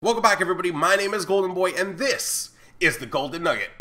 Welcome back, everybody. My name is Golden Boy, and this is the Golden Nugget.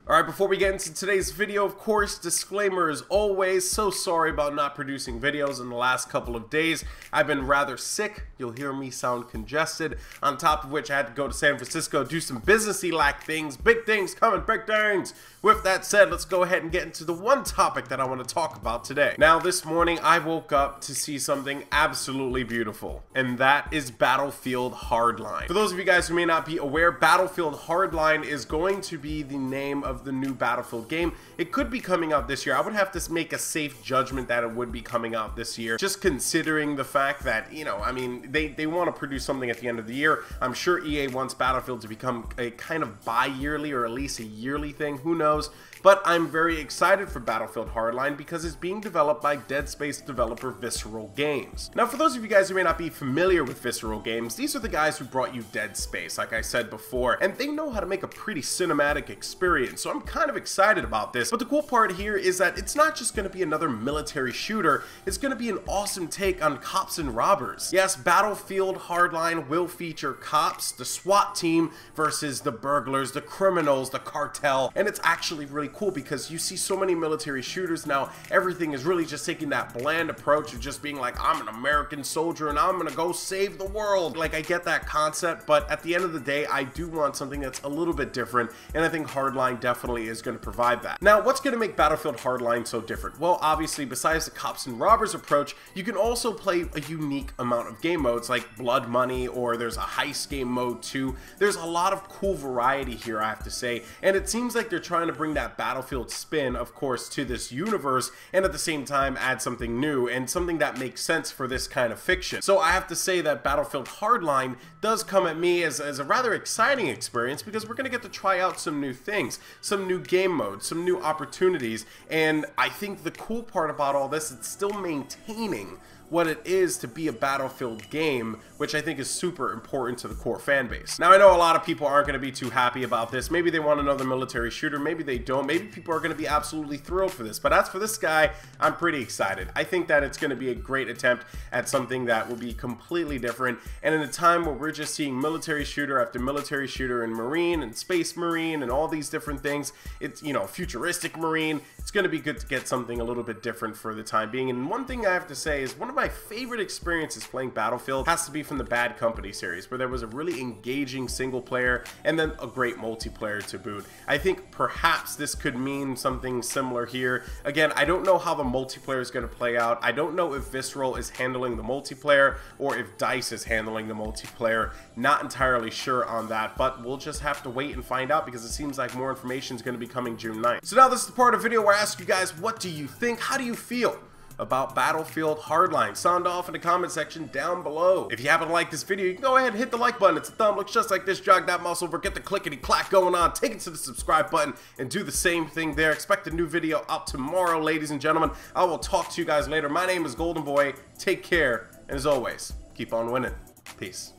Alright, before we get into today's video, of course, disclaimer as always, so sorry about not producing videos in the last couple of days. I've been rather sick. You'll hear me sound congested. On top of which, I had to go to San Francisco, do some businessy-like things. Big things coming, big things! With that said, let's go ahead and get into the one topic that I want to talk about today. Now, this morning, I woke up to see something absolutely beautiful, and that is Battlefield Hardline. For those of you guys who may not be aware, Battlefield Hardline is going to be the name of the new Battlefield game. It could be coming out this year. I would have to make a safe judgment that it would be coming out this year, just considering the fact that, you know, I mean, they want to produce something at the end of the year. I'm sure EA wants Battlefield to become a kind of bi-yearly or at least a yearly thing. Who knows? But I'm very excited for Battlefield Hardline because it's being developed by Dead Space developer Visceral Games. Now, for those of you guys who may not be familiar with Visceral Games, these are the guys who brought you Dead Space, like I said before, and they know how to make a pretty cinematic experience, so I'm kind of excited about this. But the cool part here is that it's not just going to be another military shooter, it's going to be an awesome take on cops and robbers. Yes, Battlefield Hardline will feature cops, the SWAT team, versus the burglars, the criminals, the cartel, and it's actually really cool because you see so many military shooters now. Everything is really just taking that bland approach of just being like, I'm an American soldier and I'm gonna go save the world. Like, I get that concept, but at the end of the day, I do want something that's a little bit different, and I think Hardline definitely is going to provide that. Now, what's going to make Battlefield Hardline so different? Well, obviously, besides the cops and robbers approach, you can also play a unique amount of game modes like Blood Money, or there's a heist game mode too. There's a lot of cool variety here, I have to say, and it seems like they're trying to bring that Battlefield spin, of course, to this universe, and at the same time add something new and something that makes sense for this kind of fiction. So I have to say that Battlefield Hardline does come at me as a rather exciting experience because we're going to get to try out some new things, some new game modes, some new opportunities, and I think the cool part about all this, it's still maintaining what it is to be a Battlefield game, which I think is super important to the core fan base. Now, I know a lot of people aren't going to be too happy about this. Maybe they want another military shooter, maybe they don't. Maybe people are going to be absolutely thrilled for this, but as for this guy, I'm pretty excited. I think that it's going to be a great attempt at something that will be completely different, and in a time where we're just seeing military shooter after military shooter and Marine and Space Marine and all these different things, it's, you know, futuristic Marine, it's going to be good to get something a little bit different for the time being. And one thing I have to say is one of my favorite experiences playing Battlefield has to be from the Bad Company series, where there was a really engaging single player and then a great multiplayer to boot. I think perhaps this could mean something similar here. Again, I don't know how the multiplayer is going to play out. I don't know if Visceral is handling the multiplayer or if DICE is handling the multiplayer. Not entirely sure on that, but we'll just have to wait and find out because it seems like more information is going to be coming June 9th. So now this is the part of the video where I ask you guys, what do you think? How do you feel about Battlefield Hardline? Sound off in the comment section down below. If you happen to like this video, you can go ahead and hit the like button. It's a thumb, looks just like this. Jog that muscle over, get the clickety clack going on, take it to the subscribe button and do the same thing there. Expect a new video out tomorrow, ladies and gentlemen. I will talk to you guys later. My name is Golden Boy. Take care, and as always, keep on winning. Peace.